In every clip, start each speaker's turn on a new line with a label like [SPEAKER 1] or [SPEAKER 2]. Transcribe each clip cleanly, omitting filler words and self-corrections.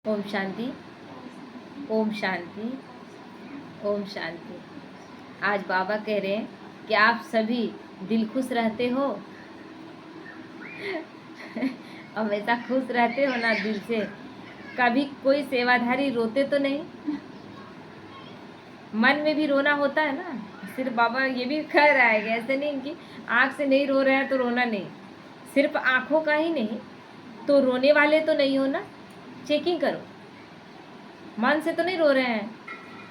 [SPEAKER 1] ओम शांति। ओम शांति। ओम शांति। आज बाबा कह रहे हैं कि आप सभी दिल खुश रहते हो, हमेशा खुश रहते हो ना दिल से। कभी कोई सेवाधारी रोते तो नहीं? मन में भी रोना होता है ना। सिर्फ बाबा ये भी कह रहा है कि ऐसे नहीं कि आँख से नहीं रो रहे हैं तो रोना नहीं, सिर्फ आँखों का ही नहीं तो रोने वाले तो नहीं हो ना। चेकिंग करो, मन से तो नहीं रो रहे हैं।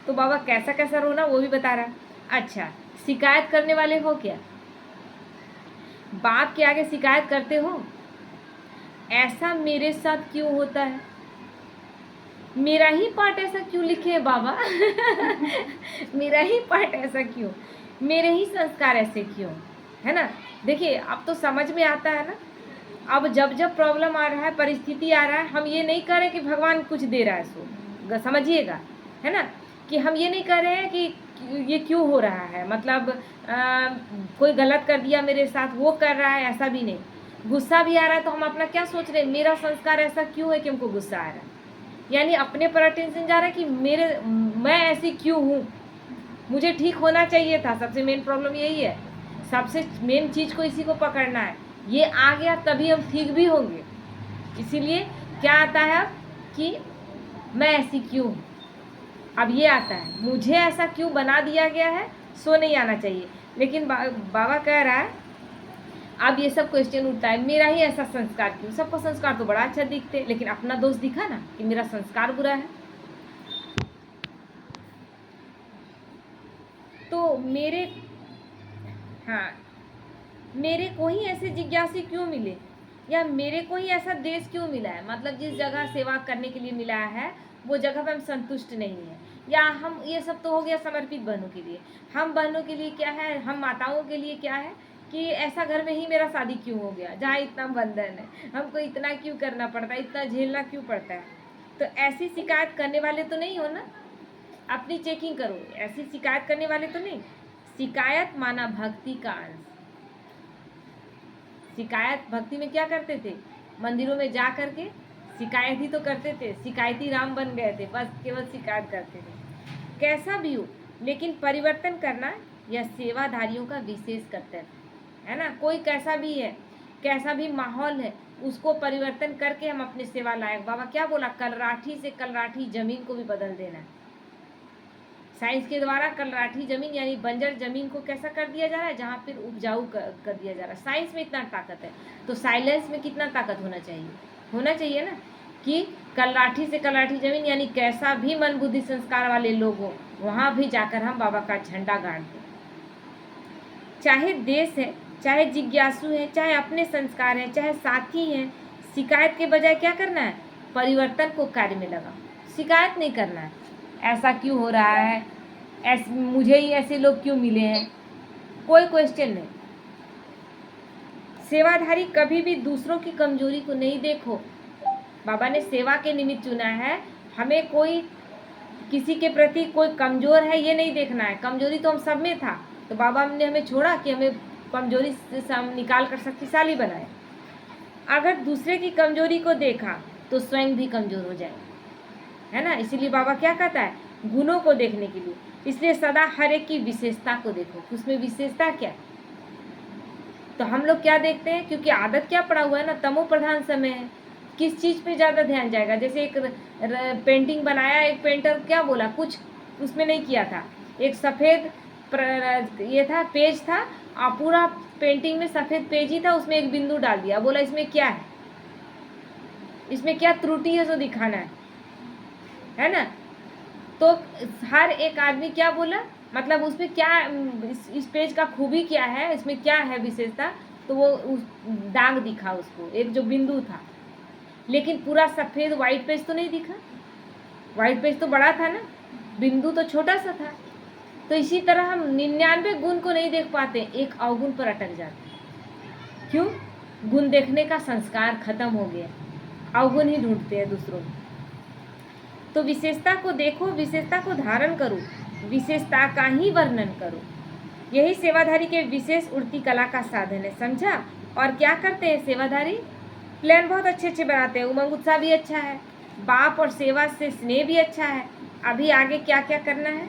[SPEAKER 1] तो बाबा कैसा कैसा रोना वो भी बता रहा। अच्छा, शिकायत करने वाले हो क्या? बाप के आगे शिकायत करते हो, ऐसा मेरे साथ क्यों होता है, मेरा ही पार्ट ऐसा क्यों लिखे है बाबा? मेरा ही पार्ट ऐसा क्यों, मेरे ही संस्कार ऐसे क्यों, है ना। देखिए अब तो समझ में आता है ना। अब जब जब प्रॉब्लम आ रहा है, परिस्थिति आ रहा है, हम ये नहीं कह रहे कि भगवान कुछ दे रहा है, सो समझिएगा, है ना। कि हम ये नहीं कह रहे हैं कि ये क्यों हो रहा है, मतलब कोई गलत कर दिया मेरे साथ वो कर रहा है, ऐसा भी नहीं। गुस्सा भी आ रहा है तो हम अपना क्या सोच रहे हैं, मेरा संस्कार ऐसा क्यों है कि हमको गुस्सा आ रहा है। यानी अपने पर अटेंशन जा रहा है कि मैं ऐसी क्यों हूँ, मुझे ठीक होना चाहिए था। सबसे मेन प्रॉब्लम यही है, सबसे मेन चीज़ को इसी को पकड़ना है। ये आ गया तभी हम ठीक भी होंगे। इसीलिए क्या आता है अब कि मैं ऐसी क्यों हूँ। अब ये आता है मुझे ऐसा क्यों बना दिया गया है, सो नहीं आना चाहिए। लेकिन बाबा कह रहा है अब ये सब क्वेश्चन उठता है, मेरा ही ऐसा संस्कार क्यों। सबका संस्कार तो बड़ा अच्छा दिखते, लेकिन अपना दोष दिखा ना कि मेरा संस्कार बुरा है। तो मेरे को ही ऐसे जिज्ञासी क्यों मिले, या मेरे को ही ऐसा देश क्यों मिला है, मतलब जिस जगह सेवा करने के लिए मिला है वो जगह पे हम संतुष्ट नहीं है। या हम, ये सब तो हो गया समर्पित बहनों के लिए। हम बहनों के लिए क्या है, हम माताओं के लिए क्या है कि ऐसा घर में ही मेरा शादी क्यों हो गया जहाँ इतना बंधन है, हमको इतना क्यों करना पड़ता है, इतना झेलना क्यों पड़ता है। तो ऐसी शिकायत करने वाले तो नहीं हो ना। अपनी चेकिंग करो, ऐसी शिकायत करने वाले तो नहीं। शिकायत माना भक्ति का अंश। शिकायत भक्ति में क्या करते थे, मंदिरों में जा करके शिकायत ही तो करते थे, शिकायती राम बन गए थे, बस केवल शिकायत करते थे। कैसा भी हो, लेकिन परिवर्तन करना यह सेवाधारियों का विशेष कर्तव्य है ना। कोई कैसा भी है, कैसा भी माहौल है, उसको परिवर्तन करके हम अपने सेवा लायक। बाबा क्या बोला, कलराठी से कलराठी जमीन को भी बदल देना है। साइंस के द्वारा कलराठी जमीन यानी बंजर जमीन को कैसा कर दिया जा रहा है, जहाँ फिर उपजाऊ कर दिया जा रहा है। साइंस में इतना ताकत है, तो साइलेंस में कितना ताकत होना चाहिए ना। कि कलराठी से कलराठी जमीन यानी कैसा भी मन बुद्धि संस्कार वाले लोग हो, वहाँ भी जाकर हम बाबा का झंडा गाड़ दें। चाहे देश है, चाहे जिज्ञासु है, चाहे अपने संस्कार हैं, चाहे साथी हैं, शिकायत के बजाय क्या करना है, परिवर्तन को कार्य में लगा। शिकायत नहीं करना है, ऐसा क्यों हो रहा है, मुझे ही ऐसे लोग क्यों मिले हैं, कोई क्वेश्चन नहीं। सेवाधारी कभी भी दूसरों की कमजोरी को नहीं देखो। बाबा ने सेवा के निमित्त चुना है, हमें कोई किसी के प्रति कोई कमजोर है ये नहीं देखना है। कमजोरी तो हम सब में था, तो बाबा ने हमें छोड़ा कि हमें कमजोरी से हम निकाल कर शक्तिशाली बनाए। अगर दूसरे की कमजोरी को देखा तो स्वयं भी कमजोर हो जाए, है ना। इसीलिए बाबा क्या कहता है, गुणों को देखने के लिए। इसलिए सदा हर एक की विशेषता को देखो, उसमें विशेषता क्या है। तो हम लोग क्या देखते हैं, क्योंकि आदत क्या पड़ा हुआ है ना, तमो प्रधान समय है, किस चीज़ पे ज़्यादा ध्यान जाएगा। जैसे एक पेंटिंग बनाया, एक पेंटर क्या बोला, कुछ उसमें नहीं किया था, एक सफ़ेद ये था, पेज था, और पूरा पेंटिंग में सफ़ेद पेज ही था, उसमें एक बिंदु डाल दिया, बोला इसमें क्या है, इसमें क्या त्रुटि है जो दिखाना है ना। तो हर एक आदमी क्या बोला, मतलब उसमें क्या, इस पेज का खूबी क्या है, इसमें क्या है विशेषता, तो वो उस दाग दिखा उसको, एक जो बिंदु था। लेकिन पूरा सफ़ेद वाइट पेज तो नहीं दिखा, वाइट पेज तो बड़ा था ना, बिंदु तो छोटा सा था। तो इसी तरह हम 99 गुण को नहीं देख पाते, एक अवगुण पर अटक जाते। क्यों, गुण देखने का संस्कार खत्म हो गया, अवगुण ही ढूंढते हैं दूसरों में। तो विशेषता को देखो, विशेषता को धारण करो, विशेषता का ही वर्णन करो। यही सेवाधारी के विशेष उड़ती कला का साधन है, समझा। और क्या करते हैं सेवाधारी, प्लान बहुत अच्छे अच्छे बनाते हैं, उमंग उत्साह भी अच्छा है, बाप और सेवा से स्नेह भी अच्छा है। अभी आगे क्या क्या करना है?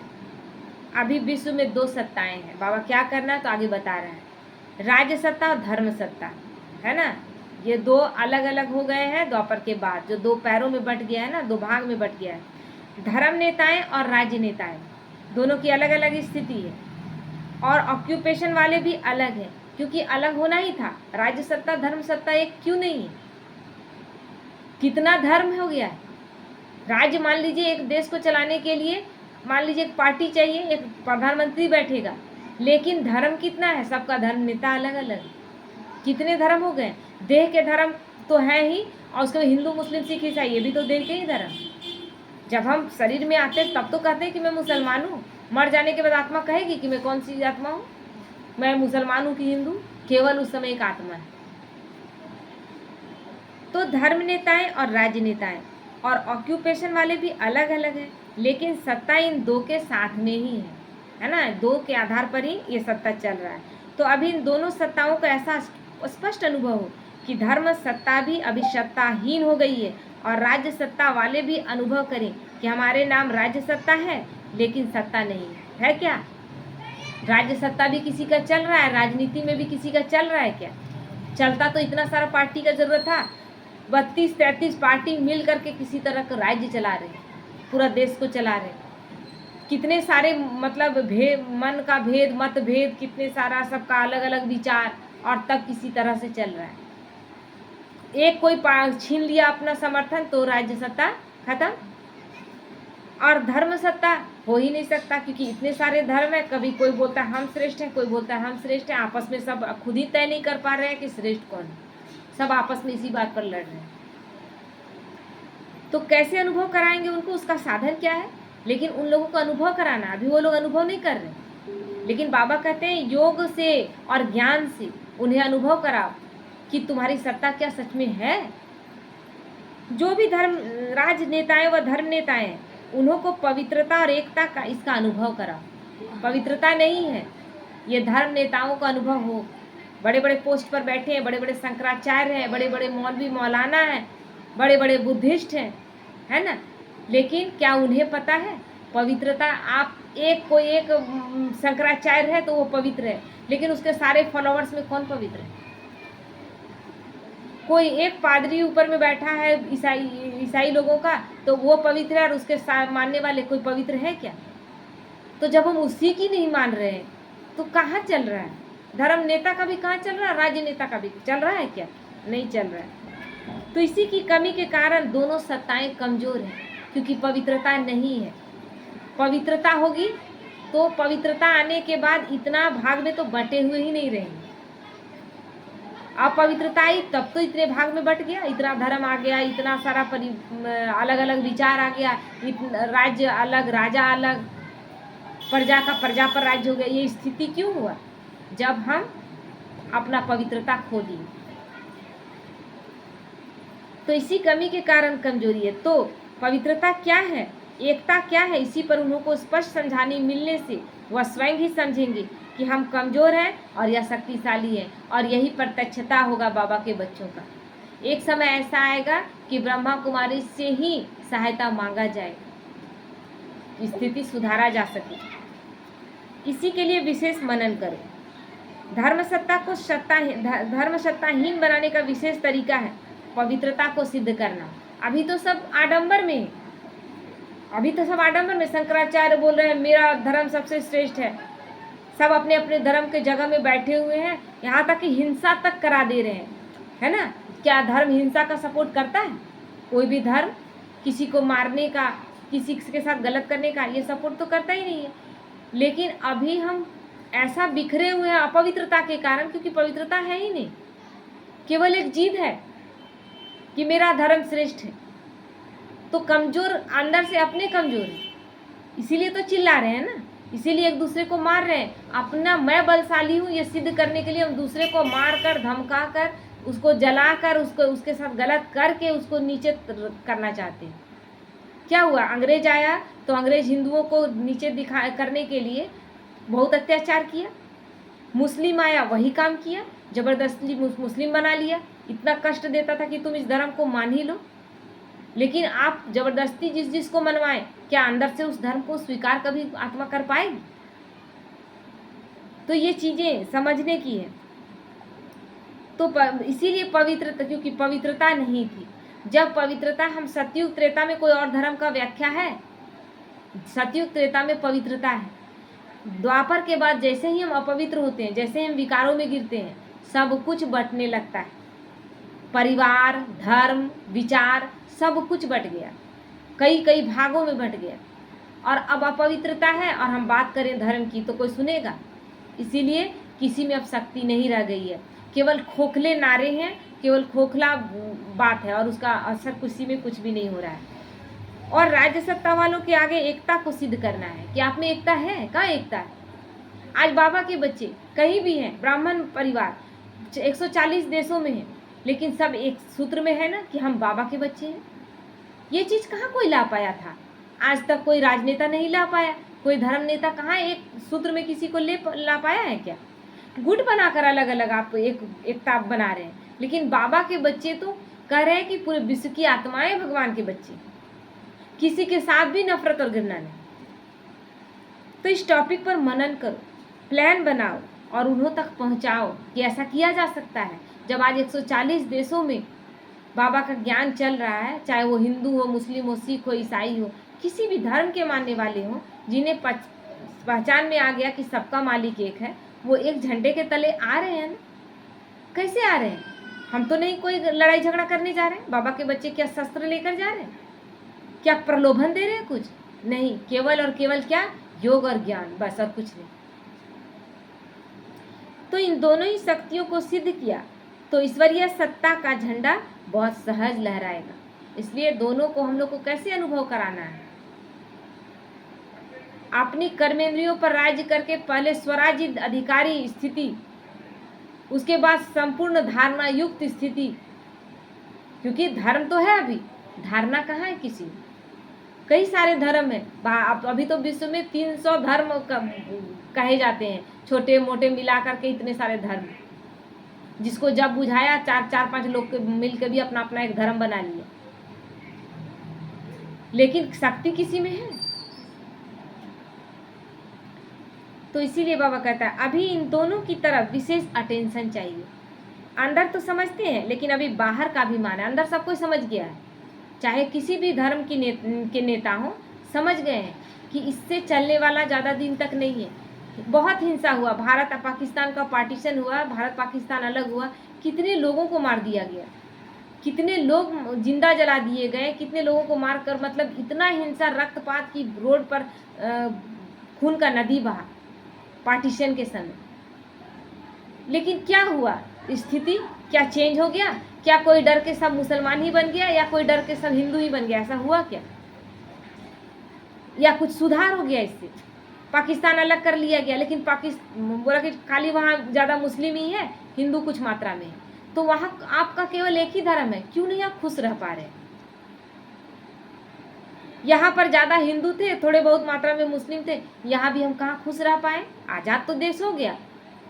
[SPEAKER 1] अभी विश्व में 2 सत्ताएं हैं। बाबा क्या करना है तो आगे बता रहे हैं। राज्य सत्ता और धर्म सत्ता, है ना। ये 2 अलग अलग हो गए हैं द्वापर के बाद, जो 2 पैरों में बट गया है ना, 2 भाग में बट गया है। धर्म नेताएं और राज्य नेताएं, दोनों की अलग अलग स्थिति है। और ऑक्यूपेशन वाले भी अलग है, क्योंकि अलग होना ही था। राज्य सत्ता धर्म सत्ता एक क्यों नहीं है? कितना धर्म हो गया है। राज्य, मान लीजिए एक देश को चलाने के लिए मान लीजिए एक पार्टी चाहिए, एक प्रधानमंत्री बैठेगा, लेकिन धर्म कितना है? सबका धर्म नेता अलग अलग। कितने धर्म हो गए? देह के धर्म तो है ही, और उसके बाद हिंदू मुस्लिम सिख ईसाई, ये भी तो देह के ही धर्म। जब हम शरीर में आते हैं तब तो कहते हैं कि मैं मुसलमान हूँ। मर जाने के बाद आत्मा कहेगी कि मैं कौन सी आत्मा हूँ, मैं मुसलमान हूँ कि हिंदू? केवल उस समय एक आत्मा है। तो धर्म नेताएं और राजनेताएं और ऑक्यूपेशन वाले भी अलग अलग हैं, लेकिन सत्ता इन 2 के साथ में ही है ना। 2 के आधार पर ही ये सत्ता चल रहा है। तो अभी इन दोनों सत्ताओं का ऐसा स्पष्ट अनुभव हो कि धर्म सत्ता भी अभी सत्ताहीन हो गई है, और राज्य सत्ता वाले भी अनुभव करें कि हमारे नाम राज्य सत्ता है, लेकिन सत्ता नहीं है क्या? राज्य सत्ता भी किसी का चल रहा है, राजनीति में भी किसी का चल रहा है क्या? चलता तो इतना सारा पार्टी का जरूरत था। 32-33 पार्टी मिल करके किसी तरह का राज्य चला रहे, पूरा देश को चला रहे। कितने सारे मतलब मन का भेद, मतभेद, कितने सारा सबका अलग अलग विचार, और तब किसी तरह से चल रहा है। एक कोई छीन लिया अपना समर्थन तो राज्य सत्ता खत्म। और धर्म सत्ता हो ही नहीं सकता, क्योंकि इतने सारे धर्म है। कभी कोई बोलता है हम श्रेष्ठ है, कोई बोलता है हम श्रेष्ठ है। आपस में सब खुद ही तय नहीं कर पा रहे हैं कि श्रेष्ठ कौन है। सब आपस में इसी बात पर लड़ रहे हैं। तो कैसे अनुभव कराएंगे उनको? उसका साधन क्या है? लेकिन उन लोगों को अनुभव कराना, अभी वो लोग अनुभव नहीं कर रहे। लेकिन बाबा कहते हैं योग से और ज्ञान से उन्हें अनुभव कराओ कि तुम्हारी सत्ता क्या सच में है। जो भी धर्म राजनेताएं व धर्म नेताएं, उन्हों को पवित्रता और एकता का इसका अनुभव कराओ। पवित्रता नहीं है, ये धर्म नेताओं का अनुभव हो। बड़े बड़े पोस्ट पर बैठे हैं, बड़े बड़े शंकराचार्य हैं, बड़े बड़े मौलवी मौलाना हैं, बड़े बड़े बुद्धिस्ट हैं, है ना। लेकिन क्या उन्हें पता है पवित्रता? आप कोई एक शंकराचार्य है तो वो पवित्र है, लेकिन उसके सारे फॉलोअर्स में कौन पवित्र है? कोई एक पादरी ऊपर में बैठा है ईसाई लोगों का, तो वो पवित्र है, और उसके मानने वाले कोई पवित्र है क्या? तो जब हम उसी की नहीं मान रहे हैं तो कहाँ चल रहा है? धर्म नेता का भी कहाँ चल रहा है? राजनेता का भी चल रहा है क्या? नहीं चल रहा है। तो इसी की कमी के कारण दोनों सत्ताएं कमजोर हैं, क्योंकि पवित्रता नहीं है। पवित्रता होगी तो पवित्रता आने के बाद इतना भाग में तो बटे हुए ही नहीं रहेंगे। अपवित्रता आई तब तो इतने भाग में बट गया, इतना धर्म आ गया, इतना सारा अलग अलग विचार आ गया, राज्य अलग, राजा अलग, प्रजा का प्रजा पर राज्य हो गया। ये स्थिति क्यों हुआ? जब हम अपना पवित्रता खो दिए। तो इसी कमी के कारण कमजोरी है। तो पवित्रता क्या है, एकता क्या है, इसी पर उनको स्पष्ट समझाने मिलने से वह स्वयं ही समझेंगे कि हम कमजोर हैं और यह शक्तिशाली है। और यही प्रत्यक्षता होगा बाबा के बच्चों का। एक समय ऐसा आएगा कि ब्रह्मा कुमारी से ही सहायता मांगा जाएगा, स्थिति सुधारा जा सके। इसी के लिए विशेष मनन करो। धर्म सत्ताहीन बनाने का विशेष तरीका है पवित्रता को सिद्ध करना। अभी तो सब आडंबर में, शंकराचार्य बोल रहे हैं मेरा धर्म सबसे श्रेष्ठ है। सब अपने अपने धर्म के जगह में बैठे हुए हैं, यहाँ तक कि हिंसा तक करा दे रहे हैं, है ना। क्या धर्म हिंसा का सपोर्ट करता है? कोई भी धर्म किसी को मारने का, किसी के साथ गलत करने का, ये सपोर्ट तो करता ही नहीं है। लेकिन अभी हम ऐसा बिखरे हुए हैं अपवित्रता के कारण, क्योंकि पवित्रता है ही नहीं, केवल एक जिद है कि मेरा धर्म श्रेष्ठ है। तो कमजोर अंदर से अपने कमजोर है, इसीलिए तो चिल्ला रहे हैं ना, इसीलिए एक दूसरे को मार रहे हैं। अपना मैं बलशाली हूँ ये सिद्ध करने के लिए हम दूसरे को मार कर, धमका कर, उसको जला कर, उसके साथ गलत करके उसको नीचे करना चाहते हैं। क्या हुआ? अंग्रेज आया तो अंग्रेज हिंदुओं को नीचे करने के लिए बहुत अत्याचार किया। मुस्लिम आया वही काम किया, जबरदस्ती मुस्लिम बना लिया। इतना कष्ट देता था कि तुम इस धर्म को मान ही लो। लेकिन आप जबरदस्ती जिस जिसको मनवाएं, क्या अंदर से उस धर्म को स्वीकार कभी आत्मा कर पाएगी? तो ये चीज़ें समझने की है। तो इसीलिए पवित्रता, क्योंकि पवित्रता नहीं थी। जब पवित्रता, हम सतयुग त्रेता में कोई और धर्म का व्याख्या है? सतयुग त्रेता में पवित्रता है। द्वापर के बाद जैसे ही हम अपवित्र होते हैं, जैसे हम विकारों में गिरते हैं, सब कुछ बंटने लगता है। परिवार, धर्म, विचार सब कुछ बट गया, कई कई भागों में बट गया। और अब अपवित्रता है और हम बात करें धर्म की तो कोई सुनेगा? इसीलिए किसी में अब शक्ति नहीं रह गई है, केवल खोखले नारे हैं, केवल खोखला बात है, और उसका असर किसी में कुछ भी नहीं हो रहा है। और राज्य सत्ता वालों के आगे एकता को सिद्ध करना है कि आप में एकता है। कहाँ एकता है? आज बाबा के बच्चे कहीं भी हैं, ब्राह्मण परिवार 140 देशों में हैं, लेकिन सब एक सूत्र में है ना कि हम बाबा के बच्चे हैं। ये चीज़ कहाँ कोई ला पाया था? आज तक कोई राजनेता नहीं ला पाया, कोई धर्म नेता कहाँ एक सूत्र में किसी को ला पाया है क्या? गुट बनाकर अलग अलग आप एकता बना रहे हैं, लेकिन बाबा के बच्चे तो कह रहे हैं कि पूरे विश्व की आत्माएं भगवान के बच्चे, किसी के साथ भी नफरत और घृणा नहीं। तो इस टॉपिक पर मनन करो, प्लान बनाओ और उन्हों तक पहुंचाओ कि ऐसा किया जा सकता है। जब आज 140 देशों में बाबा का ज्ञान चल रहा है, चाहे वो हिंदू हो, मुस्लिम हो, सिख हो, ईसाई हो, किसी भी धर्म के मानने वाले हो, जिन्हें पहचान में आ गया कि सबका मालिक एक है, वो एक झंडे के तले आ रहे हैं ना। कैसे आ रहे हैं? हम तो नहीं कोई लड़ाई झगड़ा करने जा रहे हैं। बाबा के बच्चे क्या शस्त्र लेकर जा रहे हैं? क्या प्रलोभन दे रहे हैं? कुछ नहीं, केवल और केवल क्या? योग और ज्ञान, बस, और कुछ नहीं। तो इन दोनों ही शक्तियों को सिद्ध किया तो ईश्वरीय सत्ता का झंडा बहुत सहज लहराएगा। इसलिए दोनों को हम लोग को कैसे अनुभव कराना है? अपनी कर्मेंद्रियों पर राज्य करके पहले स्वराज्य अधिकारी स्थिति, उसके बाद संपूर्ण धारणा युक्त स्थिति, क्योंकि धर्म तो है, अभी धारणा कहाँ है किसी? कई सारे धर्म है। अभी तो विश्व में 300 धर्म कहे जाते हैं, छोटे मोटे मिला करके इतने सारे धर्म, जिसको जब बुझाया 4-5 लोग मिलकर भी अपना अपना एक धर्म बना लिया, लेकिन शक्ति किसी में है? तो इसीलिए बाबा कहता है अभी इन दोनों की तरफ विशेष अटेंशन चाहिए। अंदर तो समझते हैं, लेकिन अभी बाहर का भी मान है। अंदर सब कोई समझ गया है, चाहे किसी भी धर्म के नेता हो, समझ गए हैं कि इससे चलने वाला ज़्यादा दिन तक नहीं है। बहुत हिंसा हुआ, भारत और पाकिस्तान का पार्टीशन हुआ, भारत पाकिस्तान अलग हुआ, कितने लोगों को मार दिया गया, कितने लोग जिंदा जला दिए गए, कितने लोगों को मार कर, मतलब इतना हिंसा, रक्तपात की, रोड पर खून का नदी बहा पार्टीशन के समय। लेकिन क्या हुआ? स्थिति क्या चेंज हो गया? क्या कोई डर के सब मुसलमान ही बन गया, या कोई डर के सब हिंदू ही बन गया? ऐसा हुआ क्या? या कुछ सुधार हो गया इससे? पाकिस्तान अलग कर लिया गया, लेकिन पाकिस्तान बोला कि खाली वहाँ ज़्यादा मुस्लिम ही है, हिंदू कुछ मात्रा में है, तो वहाँ आपका केवल एक ही धर्म है, क्यों नहीं आप खुश रह पा रहे? यहाँ पर ज़्यादा हिंदू थे, थोड़े बहुत मात्रा में मुस्लिम थे, यहाँ भी हम कहाँ खुश रह पाए? आज़ाद तो देश हो गया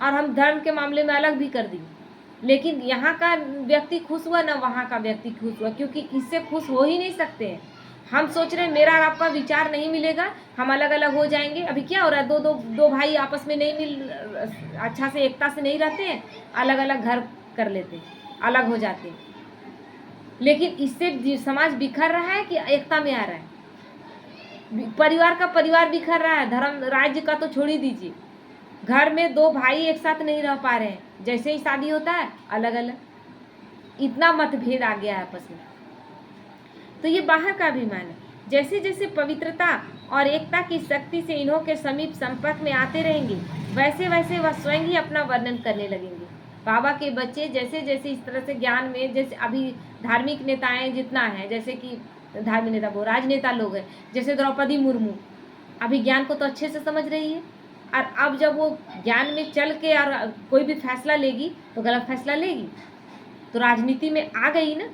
[SPEAKER 1] और हम धर्म के मामले में अलग भी कर दिए, लेकिन यहाँ का व्यक्ति खुश हुआ ना वहाँ का व्यक्ति खुश हुआ, क्योंकि इससे खुश हो ही नहीं सकते हैं। हम सोच रहे हैं मेरा और आपका विचार नहीं मिलेगा, हम अलग अलग हो जाएंगे। अभी क्या हो रहा है? दो भाई आपस में नहीं अच्छा से एकता से नहीं रहते हैं, अलग अलग घर कर लेते हैं, अलग हो जाते हैं। लेकिन इससे समाज बिखर रहा है कि एकता में आ रहा है? परिवार का परिवार बिखर रहा है, धर्म राज्य का तो छोड़ ही दीजिए। घर में दो भाई एक साथ नहीं रह पा रहे हैं, जैसे ही शादी होता है अलग अलग, इतना मतभेद आ गया है आपस में। तो ये बाहर का अभिमान है। जैसे जैसे पवित्रता और एकता की शक्ति से इन्हों के समीप संपर्क में आते रहेंगे, वैसे वैसे वह स्वयं ही अपना वर्णन करने लगेंगे। बाबा के बच्चे जैसे जैसे इस तरह से ज्ञान में, जैसे अभी धार्मिक नेताएं जितना है, जैसे कि धार्मिक नेता वो राजनेता लोग हैं, जैसे द्रौपदी मुर्मू अभी ज्ञान को तो अच्छे से समझ रही है, और अब जब वो ज्ञान में चल के और कोई भी फैसला लेगी तो गलत फैसला लेगी, तो राजनीति में आ गई ना।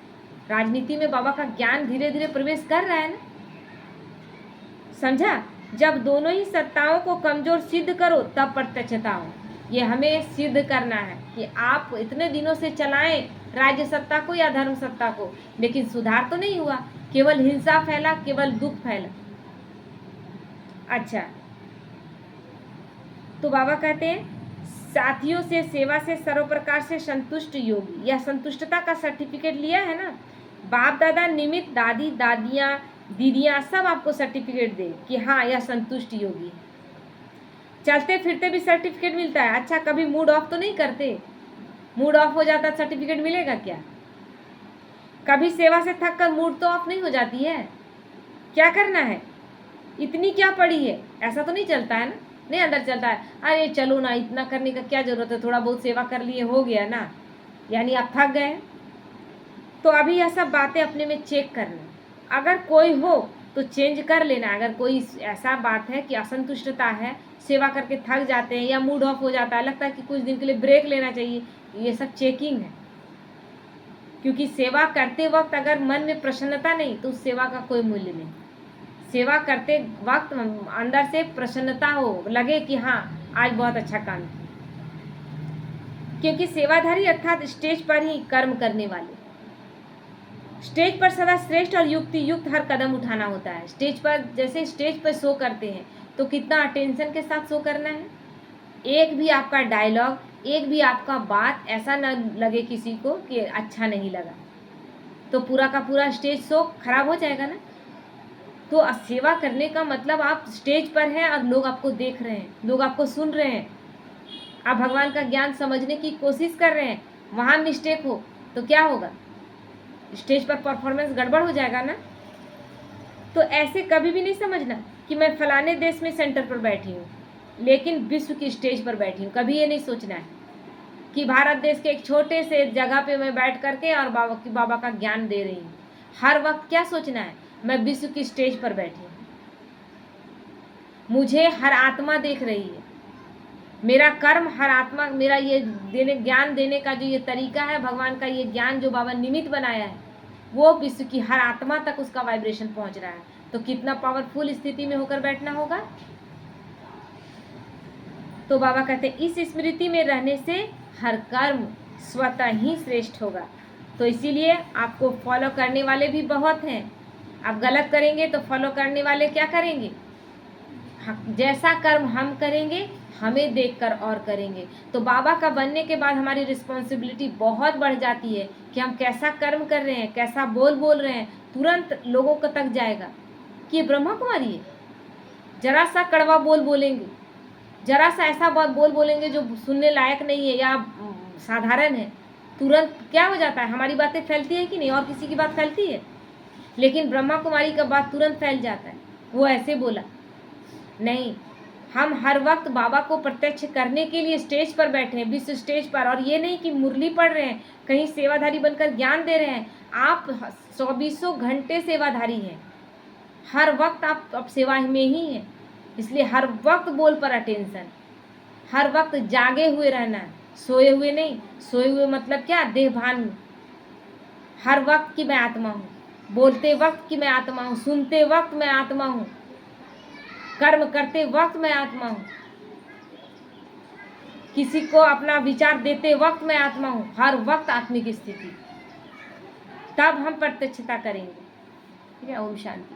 [SPEAKER 1] राजनीति में बाबा का ज्ञान धीरे धीरे प्रवेश कर रहा है ना, समझा? जब दोनों ही सत्ताओं को कमजोर सिद्ध करो तब प्रत्यक्षता हो। ये हमें सिद्ध करना है कि आप इतने दिनों से चलाएं राज्य सत्ता को या धर्म सत्ता को, लेकिन सुधार तो नहीं हुआ। केवल हिंसा फैला, केवल दुख फैला। अच्छा, तो बाबा कहते हैं साथियों से, सेवा से सर्व प्रकार से संतुष्ट योगी। यह संतुष्टता का सर्टिफिकेट लिया है ना, बाप दादा निमित्त, दादी दादियाँ दीदियाँ सब आपको सर्टिफिकेट दे कि हाँ यह संतुष्ट योगी है। चलते फिरते भी सर्टिफिकेट मिलता है। अच्छा, कभी मूड ऑफ तो नहीं करते? मूड ऑफ हो जाता सर्टिफिकेट मिलेगा क्या? कभी सेवा से थक कर मूड तो ऑफ नहीं हो जाती है? क्या करना है, इतनी क्या पड़ी है, ऐसा तो नहीं चलता है ना? नहीं, अंदर चलता है अरे चलो ना, इतना करने का क्या जरूरत है, थोड़ा बहुत सेवा कर लिए हो गया ना, यानी आप थक गए। तो अभी यह सब बातें अपने में चेक करना, अगर कोई हो तो चेंज कर लेना। अगर कोई ऐसा बात है कि असंतुष्टता है, सेवा करके थक जाते हैं या मूड ऑफ हो जाता है, लगता है कि कुछ दिन के लिए ब्रेक लेना चाहिए, ये सब चेकिंग है। क्योंकि सेवा करते वक्त अगर मन में प्रसन्नता नहीं तो उस सेवा का कोई मूल्य नहीं। सेवा करते वक्त अंदर से प्रसन्नता हो, लगे कि हाँ आज बहुत अच्छा काम किया। क्योंकि सेवाधारी अर्थात स्टेज पर ही कर्म करने वाले, स्टेज पर सदा श्रेष्ठ और युक्ति युक्त हर कदम उठाना होता है। स्टेज पर, जैसे स्टेज पर शो करते हैं तो कितना अटेंशन के साथ शो करना है। एक भी आपका डायलॉग, एक भी आपका बात ऐसा न लगे किसी को कि अच्छा नहीं लगा, तो पूरा का पूरा स्टेज शो खराब हो जाएगा ना। तो सेवा करने का मतलब आप स्टेज पर हैं और लोग आपको देख रहे हैं, लोग आपको सुन रहे हैं, आप भगवान का ज्ञान समझने की कोशिश कर रहे हैं। वहाँ मिस्टेक हो तो क्या होगा, स्टेज पर परफॉर्मेंस गड़बड़ हो जाएगा ना। तो ऐसे कभी भी नहीं समझना कि मैं फलाने देश में सेंटर पर बैठी हूँ लेकिन विश्व की स्टेज पर बैठी हूँ। कभी ये नहीं सोचना है कि भारत देश के एक छोटे से जगह पे मैं बैठ करके और बाबा का ज्ञान दे रही हूँ। हर वक्त क्या सोचना है, मैं विश्व की स्टेज पर बैठी हूँ, मुझे हर आत्मा देख रही है, मेरा कर्म हर आत्मा, मेरा ये ज्ञान देने का जो ये तरीका है, भगवान का ये ज्ञान जो बाबा निमित्त बनाया है, वो विश्व की हर आत्मा तक उसका वाइब्रेशन पहुंच रहा है। तो कितना पावरफुल स्थिति में होकर बैठना होगा। तो बाबा कहते हैं इस स्मृति में रहने से हर कर्म स्वतः ही श्रेष्ठ होगा। तो इसीलिए आपको फॉलो करने वाले भी बहुत हैं। आप गलत करेंगे तो फॉलो करने वाले क्या करेंगे, जैसा कर्म हम करेंगे हमें देखकर और करेंगे। तो बाबा का बनने के बाद हमारी रिस्पॉन्सिबिलिटी बहुत बढ़ जाती है कि हम कैसा कर्म कर रहे हैं, कैसा बोल रहे हैं, तुरंत लोगों को तक जाएगा कि ये ब्रह्मा कुमारी है। जरा सा कड़वा बोलेंगे, जरा सा ऐसा बोल बोलेंगे जो सुनने लायक नहीं है या साधारण है, तुरंत क्या हो जाता है, हमारी बातें फैलती है कि नहीं, और किसी की बात फैलती है। लेकिन ब्रह्मा कुमारी का बात तुरंत फैल जाता है, वो ऐसे बोला नहीं। हम हर वक्त बाबा को प्रत्यक्ष करने के लिए स्टेज पर बैठे हैं, विश्व स्टेज पर। और ये नहीं कि मुरली पढ़ रहे हैं, कहीं सेवाधारी बनकर ज्ञान दे रहे हैं। आप 24 घंटे सेवाधारी हैं, हर वक्त आप सेवा में ही हैं। इसलिए हर वक्त बोल पर अटेंशन, हर वक्त जागे हुए रहना, सोए हुए नहीं। सोए हुए मतलब क्या, देह भान। हर वक्त की मैं आत्मा हूँ, बोलते वक्त की मैं आत्मा हूँ, सुनते वक्त मैं आत्मा हूँ, कर्म करते वक्त मैं आत्मा हूँ, किसी को अपना विचार देते वक्त मैं आत्मा हूँ। हर वक्त आत्मिक स्थिति, तब हम प्रत्यक्षता करेंगे। ठीक है, ओम शांति।